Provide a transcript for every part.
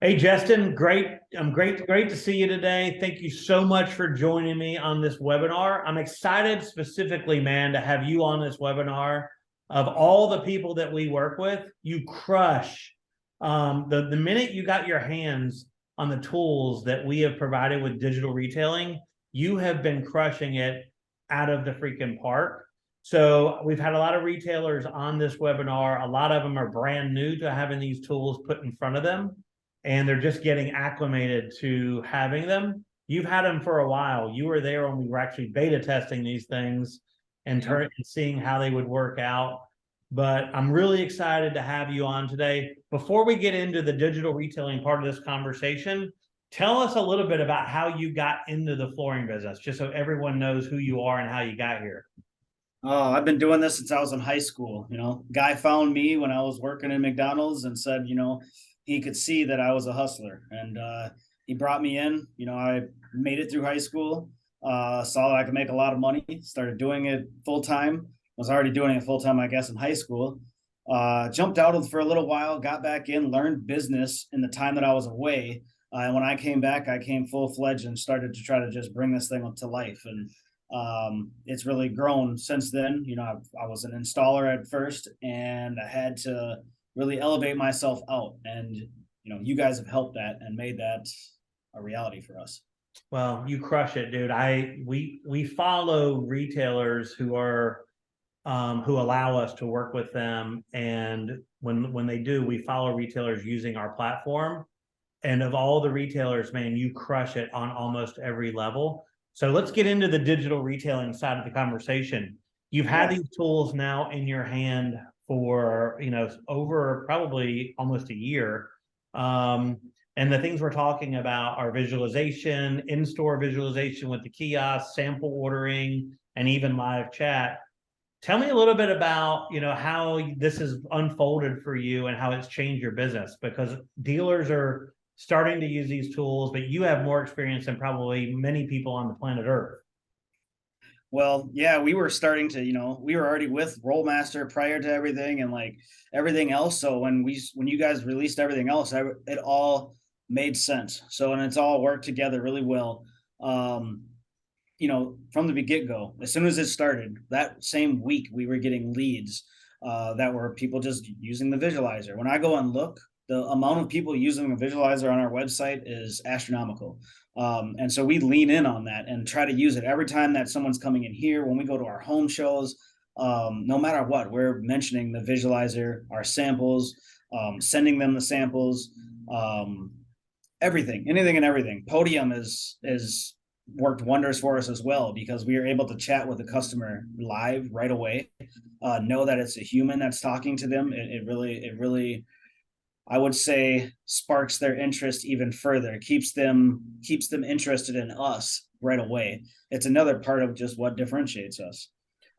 Hey, Jestin, great. Great to see you today. Thank you so much for joining me on this webinar. I'm excited specifically, man, to have you on this webinar. Of all the people that we work with, you crush. The minute you got your hands on the tools that we have provided with digital retailing, you have been crushing it out of the freaking park. So we've had a lot of retailers on this webinar. A lot of them are brand new to having these tools put in front of them, and they're just getting acclimated to having them. You've had them for a while. You were there when we were actually beta testing these things and seeing how they would work out. But I'm really excited to have you on today. Before we get into the digital retailing part of this conversation, tell us a little bit about how you got into the flooring business, just so everyone knows who you are and how you got here. Oh, I've been doing this since I was in high school. Guy found me when I was working in McDonald's and said, he could see that I was a hustler, and he brought me in. I made it through high school, saw that I could make a lot of money, started doing it full time. Was already doing it full time, I guess, in high school. Jumped out for a little while, got back in, learned business in the time that I was away. And when I came back, I came full fledged and started to try to just bring this thing up to life. And it's really grown since then. I was an installer at first, and I had to really elevate myself out. And you guys have helped that and made that a reality for us. Well, you crush it, dude. We follow retailers who allow us to work with them, and when they do, we follow retailers using our platform. And of all the retailers, man, you crush it on almost every level. So let's get into the digital retailing side of the conversation. You've had Yeah. these tools now in your hand for, over probably almost a year. Um, and the things we're talking about are visualization, in-store visualization with the kiosk, sample ordering, and even live chat. Tell me a little bit about, how this has unfolded for you and how it's changed your business, because dealers are starting to use these tools, but you have more experience than probably many people on the planet Earth. Well, yeah, we were starting to, we were already with Rollmaster prior to everything and like everything else. So when you guys released everything else, it all made sense. So, and it's all worked together really well. Um, from the get-go, as soon as it started, that same week we were getting leads that were people just using the visualizer. When I go and look, the amount of people using the visualizer on our website is astronomical. And so we lean in on that and try to use it every time that someone's coming in here. When we go to our home shows, no matter what, we're mentioning the visualizer, our samples, sending them the samples, everything, anything and everything. Podium is worked wonders for us as well, because we are able to chat with the customer live right away, know that it's a human that's talking to them. It really, I would say, sparks their interest even further, keeps them interested in us right away. It's another part of just what differentiates us.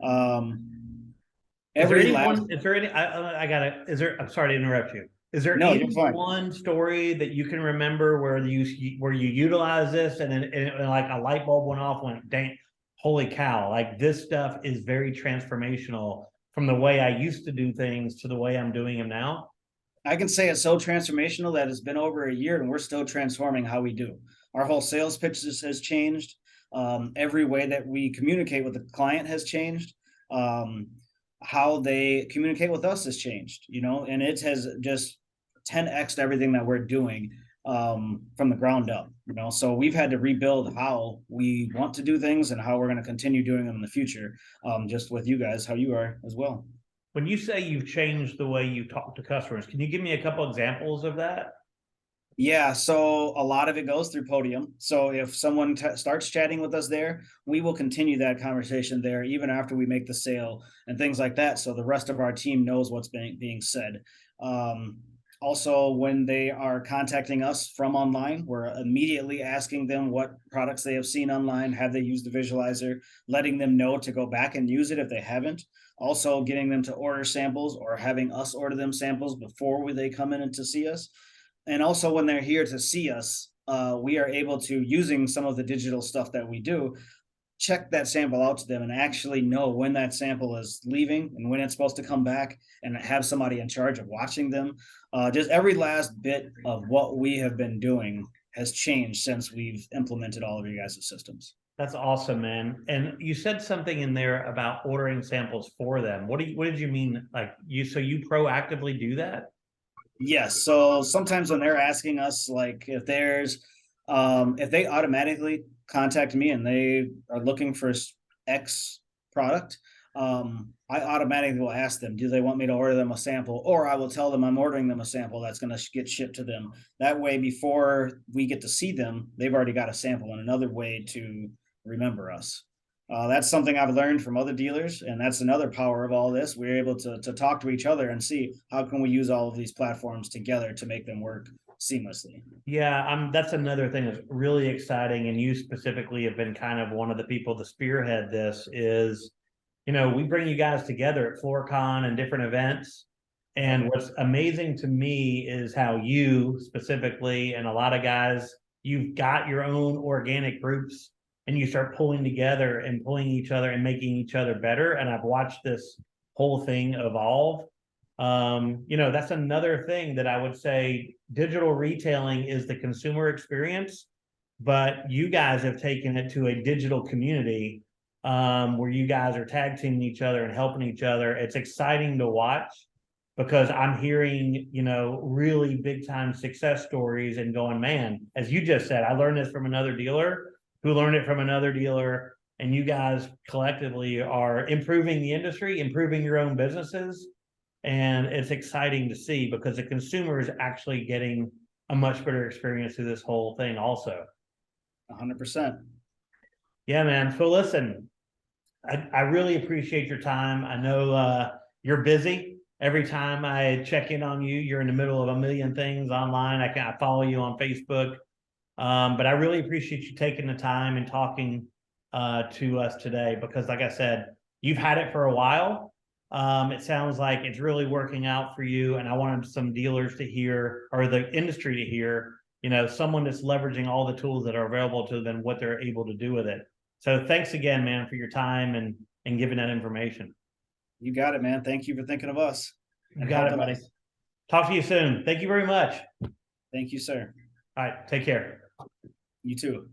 Um, Is there every last anyone, is there any, I gotta, is there, I'm sorry to interrupt you. Is there No, you're any fine. one story that you can remember where you utilize this and then like a light bulb went off, went, dang, holy cow, like this stuff is very transformational from the way I used to do things to the way I'm doing them now? I can say it's so transformational that it's been over a year and we're still transforming how we do. Our whole sales pitch has changed. Every way that we communicate with the client has changed. Um, how they communicate with us has changed, and it has just 10x everything that we're doing from the ground up. So we've had to rebuild how we want to do things and how we're going to continue doing them in the future. Just with you guys, how you are as well. When you say you've changed the way you talk to customers, can you give me a couple examples of that? Yeah, so a lot of it goes through Podium. So if someone starts chatting with us there, we will continue that conversation there even after we make the sale and things like that. So the rest of our team knows what's being said. Um, Also, when they are contacting us from online, we're immediately asking them what products they have seen online, have they used the visualizer, letting them know to go back and use it if they haven't. Also, getting them to order samples or having us order them samples before they come in and to see us. And also when they're here to see us, we are able to, using some of the digital stuff that we do, check that sample out to them and actually know when that sample is leaving and when it's supposed to come back, and have somebody in charge of watching them. Just every last bit of what we have been doing has changed since we've implemented all of you guys' systems. That's awesome, man. And you said something in there about ordering samples for them. What did you mean? Like you proactively do that? Yes. So sometimes when they're asking us, like if they automatically contact me and they are looking for X product, I automatically will ask them, do they want me to order them a sample? Or I will tell them I'm ordering them a sample that's going to get shipped to them. That way, before we get to see them, they've already got a sample and another way to remember us. That's something I've learned from other dealers, and that's another power of all this. We're able to talk to each other and see how can we use all of these platforms together to make them work seamlessly. Yeah, that's another thing that's really exciting, and you specifically have been kind of one of the people to spearhead this. Is we bring you guys together at FloorCon and different events, and what's amazing to me is how you specifically and a lot of guys, you've got your own organic groups and you start pulling together and pulling each other and making each other better. And I've watched this whole thing evolve. That's another thing that I would say digital retailing is the consumer experience, but you guys have taken it to a digital community where you guys are tag teaming each other and helping each other. It's exciting to watch because I'm hearing, really big time success stories and going, man, as you just said, I learned this from another dealer who learned it from another dealer. And you guys collectively are improving the industry, improving your own businesses. And it's exciting to see because the consumer is actually getting a much better experience through this whole thing also. 100%. Yeah, man. So listen, I really appreciate your time. I know you're busy. Every time I check in on you, you're in the middle of a million things online. I follow you on Facebook. But I really appreciate you taking the time and talking to us today because, like I said, you've had it for a while. It sounds like it's really working out for you, and I wanted some dealers to hear, or the industry to hear, someone that's leveraging all the tools that are available to them, what they're able to do with it. So thanks again, man, for your time and giving that information. You got it, man. Thank you for thinking of us. You got it, buddy. Talk to you soon. Thank you very much. Thank you, sir. All right, take care. You too.